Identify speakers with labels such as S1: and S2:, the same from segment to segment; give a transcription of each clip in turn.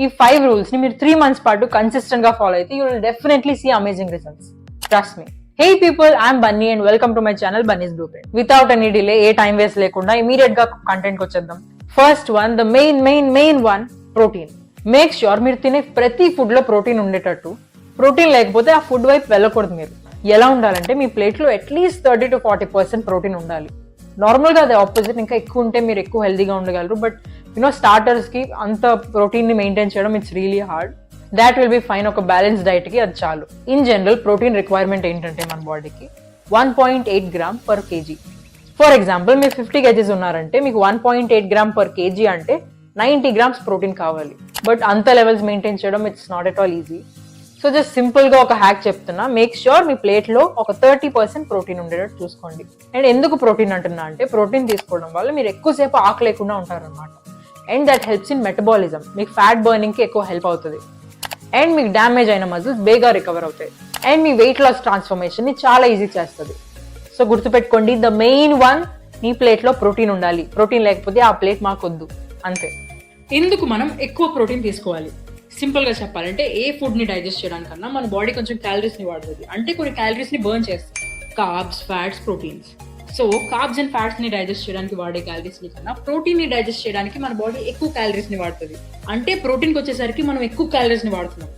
S1: ఈ 5 రూల్స్ ని మీరు 3 months పాటు కన్సిస్టెంట్ గా ఫాలో అయితే you will definitely see amazing results. Trust me. Hey people, I'm Bunny and welcome to my channel Bunny's Blueprint. Without any delay, A time waste లేకుండా immediate గా content వచ్చేద్దాం. First one, the main one, protein. Make sure మీరు తినే ప్రతి food లో protein ఉండేటట్టు. Protein లేకపోతే ఆ ఫుడ్ వైపు వెళ్ళకూడదు. మీరు ఎలా ఉండాలంటే మీ ప్లేట్ లో అట్లీస్ట్ 30 to 40% ప్రోటీన్ ఉండాలి. నార్మల్ గా అది ఆపోజిట్, ఇంకా ఎక్కువ ఉంటే మీరు ఎక్కువ హెల్దీగా ఉండగలరు. బట్ స్టార్టర్స్ కి అంత ప్రోటీన్ ని మెయింటైన్ చేయడం it's really hard. That will be fine. ఒక బ్యాలెన్స్ డైట్ కి అది చాలు. ఇన్ జనరల్ ప్రోటీన్ రిక్వైర్మెంట్ ఏంటంటే మన బాడీకి 1.8 grams per kg. For example మీరు 50 kgs ఉన్నారంటే మీకు 1.8 grams per kg అంటే 90 grams ప్రోటీన్ కావాలి. బట్ అంత లెవెల్స్ మెయింటైన్ చేయడం it's not at all easy. So just simple గా ఒక హ్యాక్ చెప్తున్నా. మేక్ ష్యూర్ మీ ప్లేట్ లో ఒక 30% ప్రోటీన్ ఉండేటట్టు చూసుకోండి. అండ్ ఎందుకు ప్రోటీన్ అంటున్నా అంటే ప్రోటీన్ తీసుకోవడం వల్ల మీరు ఎక్కువసేపు ఆకలి లేకుండా ఉంటారనమాట. And that helps in metabolism. మీకు ఫ్యాట్ బర్నింగ్ కి ఎక్కువ హెల్ప్ అవుతుంది. అండ్ మీకు డ్యామేజ్ అయిన మజిల్స్ బేగా రికవర్ అవుతాయి. అండ్ మీ వెయిట్ లాస్ ట్రాన్స్ఫర్మేషన్ ని చాలా ఈజీ చేస్తుంది. సో గుర్తుపెట్టుకోండి, ద మెయిన్ వన్, మీ ప్లేట్ లో ప్రోటీన్ ఉండాలి. ప్రోటీన్ లేకపోతే ఆ ప్లేట్ మాకొద్దు. అంతే. ఎందుకు మనం ఎక్కువ ప్రోటీన్ తీసుకోవాలి? సింపుల్ గా చెప్పాలంటే ఏ ఫుడ్ ని డైజెస్ట్ చేయడానికన్నా మన బాడీ కొంచెం క్యాలరీస్ ని వాడుతుంది. అంటే కొన్ని క్యాలరీస్ ని బర్న్ చేస్తుంది. Carbs, fats, proteins. So carbs and fats ని డైజెస్ట్ చేయడానికి వాడే క్యాలరీస్ ని కన్నా ప్రోటీన్ ని డైజెస్ట్ చేయడానికి మన బాడీ ఎక్కువ క్యాలరీస్ ని వాడుతుంది. అంటే ప్రోటీన్ కి వచ్చేసరికి మనం ఎక్కువ క్యాలరీస్ ని వాడుతున్నాం.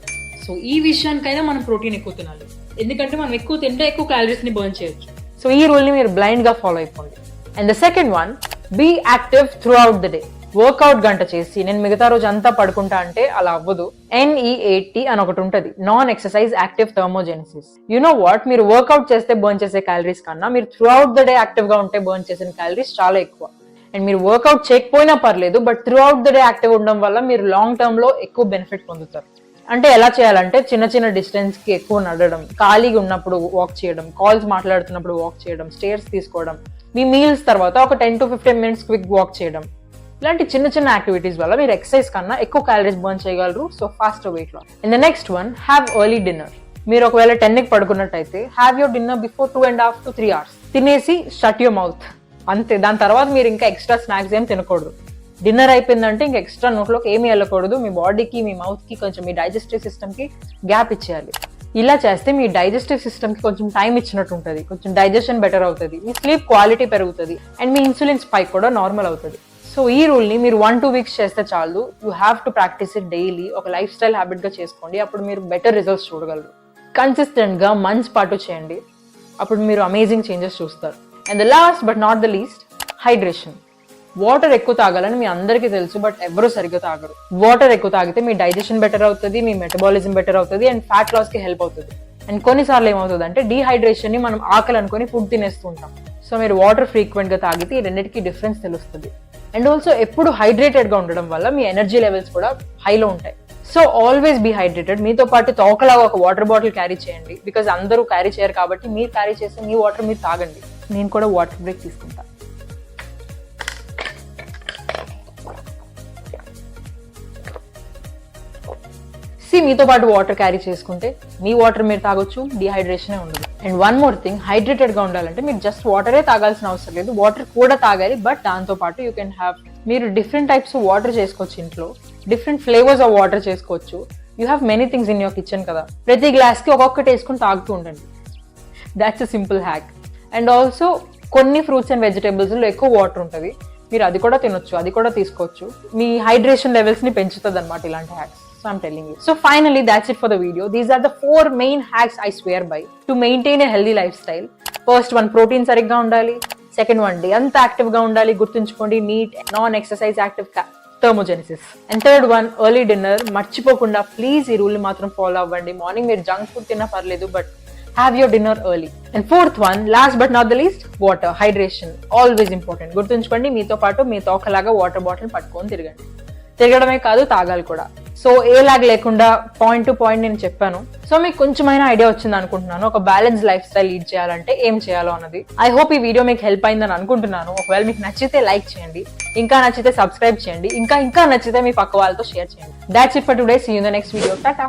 S1: సో ఈ విషయానికైనా మనం ప్రోటీన్ ఎక్కువ తినాలి. ఎందుకంటే మనం ఎక్కువ తింటే ఎక్కువ క్యాలరీస్ ని బర్న్ చేయొచ్చు. సో ఈ రూల్ ని మీరు బ్లైండ్ గా ఫాలో అయిపోండి. And the second one, be active throughout the day. Workout గంట చేసి నేను మిగతా రోజు అంతా పడుకుంటా అంటే అలా అవ్వదు. NEAT అని ఒకటి ఉంటుంది, non exercise active thermogenesis. You know what, మీరు వర్కౌట్ చేస్తే బర్న్ చేసే క్యాలరీస్ కన్నా మీరు through out the day active గా ఉంటే బర్న్ చేసిన క్యాలరీస్ చాలా ఎక్కువ. అండ్ మీరు వర్కౌట్ చేయకపోయినా పర్లేదు, but through out the day active ఉండడం వల్ల మీరు లాంగ్ టర్మ్ లో ఎక్కువ బెనిఫిట్ పొందుతారు. అంటే ఎలా చేయాలంటే చిన్న డిస్టెన్స్ కి ఎక్కువ నడవడం, ఖాళీగా ఉన్నప్పుడు వాక్ చేయడం, కాల్స్ మాట్లాడుతున్నప్పుడు వాక్ చేయడం, స్టేర్స్ తీసుకోవడం, మీ మీల్స్ తర్వాత ఒక 10 to 15 minutes క్విక్ వాక్ చేయడం. ఇలాంటి చిన్న యాక్టివిటీస్ వల్ల మీరు ఎక్సర్సైజ్ కన్నా ఎక్కువ క్యాలరీస్ బర్న్ చేయగలరు. So fast weight loss. And the next one, have early dinner. మీరు ఒకవేళ 10కి పడుకున్నట్టయితే have your dinner before 2.5 to 3 hours. తినేసి షట్ యువర్ మౌత్. అంతే. దాని తర్వాత మీరు ఇంకా ఎక్స్ట్రా స్నాక్స్ ఏం తినకూడదు. డిన్నర్ అయిపోయిందంటే ఇంకా ఎక్స్ట్రా నోట్లోకి ఏమీ వెళ్ళకూడదు. మీ బాడీకి, మీ మౌత్ కి, కొంచెం మీ డైజెస్టివ్ సిస్టమ్ కి గ్యాప్ ఇచ్చేయాలి. ఇలా చేస్తే మీ డైజెస్టివ్ సిస్టమ్ కి కొంచెం టైం ఇచ్చినట్టు ఉంటుంది. కొంచెం డైజెషన్ బెటర్ అవుతుంది, మీ స్లీప్ క్వాలిటీ పెరుగుతుంది, అండ్ మీ ఇన్సులిన్ స్పైక్ కూడా నార్మల్ అవుతుంది. సో ఈ రూల్ ని మీరు 1-2 weeks చేస్తే చాలు. You have to practice it daily. ఒక లైఫ్ స్టైల్ హ్యాబిట్ గా చేసుకోండి. అప్పుడు మీరు బెటర్ రిజల్ట్స్ చూడగలరు. కన్సిస్టెంట్ గా మంత్స్ పాటు చేయండి. అప్పుడు మీరు అమేజింగ్ చేంజెస్ చూస్తారు. And the last but not the least, hydration. Water ఎక్కువ తాగాలని మీ అందరికీ తెలుసు, బట్ ఎవరు సరిగ్గా తాగరు. వాటర్ ఎక్కువ తాగితే మీ డైజెషన్ బెటర్ అవుతుంది, మీ మెటబాలిజం బెటర్ అవుతుంది, అండ్ ఫ్యాట్ లాస్ కి హెల్ప్ అవుతుంది. అండ్ కొన్నిసార్లు ఏమవుతుంది అంటే డీహైడ్రేషన్ ని మనం ఆకలి అనుకుని ఫుడ్ తినేస్తూ ఉంటాం. సో మీరు వాటర్ ఫ్రీక్వెంట్ గా తాగితే ఈ రెండింటికి డిఫరెన్స్ తెలుస్తుంది. అండ్ ఆల్సో ఎప్పుడు హైడ్రేటెడ్ గా ఉండడం వల్ల మీ ఎనర్జీ లెవెల్స్ కూడా హైలో ఉంటాయి. So always be hydrated. మీతో పాటు తోకలాగా ఒక వాటర్ బాటిల్ క్యారీ చేయండి. బికాజ్ అందరూ క్యారీ చేయరు కాబట్టి మీరు క్యారీ చేస్తే మీ వాటర్ మీరు తాగండి. నేను కూడా వాటర్ బ్రేక్ తీసుకుంటా. మీతో పాటు వాటర్ క్యారీ చేసుకుంటే మీ వాటర్ మీరు తాగొచ్చు, డిహైడ్రేషన్ ఉండదు. And one more thing, hydrated గా ఉండాలంటే మీరు జస్ట్ వాటరే తాగాల్సిన అవసరం లేదు. వాటర్ కూడా తాగాలి, బట్ దాంతో పాటు యూ కెన్ హ్యావ్, మీరు డిఫరెంట్ టైప్స్ ఆఫ్ వాటర్ చేసుకోవచ్చు. ఇంట్లో డిఫరెంట్ ఫ్లేవర్స్ ఆఫ్ వాటర్ చేసుకోవచ్చు. You have many things in your kitchen కదా. ప్రతి గ్లాస్ కి ఒక్కొక్కటి వేసుకుని తాగుతూ ఉండండి. That's a simple hack. And also కొన్ని ఫ్రూట్స్ అండ్ వెజిటేబుల్స్ లో ఎక్కువ వాటర్ ఉంటుంది. మీరు అది కూడా తినొచ్చు, అది కూడా తీసుకోవచ్చు. మీ హైడ్రేషన్ లెవెల్స్ ని పెంచుతుంది అనమాట ఇలాంటి hacks. So I'm telling you. So finally, that's it for the video. These are the 4 main hacks I swear by to maintain a healthy lifestyle. First one, protein sarigga undali. Second one, day anta active ga undali. Gurtunchukondi, neat, non-exercise active thermogenesis. And third one, early dinner. Marchipokunda, please ee rule ni matram follow avvandi. Morning meer junk food tinna parledu, but have your dinner early. And fourth one, last but not the least, water, hydration. Always important. Gurtunchukondi, meeto paatu mee tokalaga water bottle pattukoni tirigandi. తిరగడమే కాదు, తాగాలి కూడా. So ఏ log లేకుండా point to point నేను చెప్పాను. So మీకు కొంచెమైనా idea వచ్చింది అనుకుంటున్నాను ఒక బ్యాలెన్స్ లైఫ్ స్టైల్ లీడ్ చేయాలంటే ఏం చేయాలో అన్నది. ఐ హోప్ ఈ వీడియో మీకు హెల్ప్ అయిందని అనుకుంటున్నాను. ఒకవేళ మీకు నచ్చితే లైక్ చేయండి, ఇంకా నచ్చితే సబ్స్క్రైబ్ చేయండి, ఇంకా నచ్చితే మీ పక్క వాళ్ళతో షేర్ చేయండి. That's it for today. See you in the next video. Tata.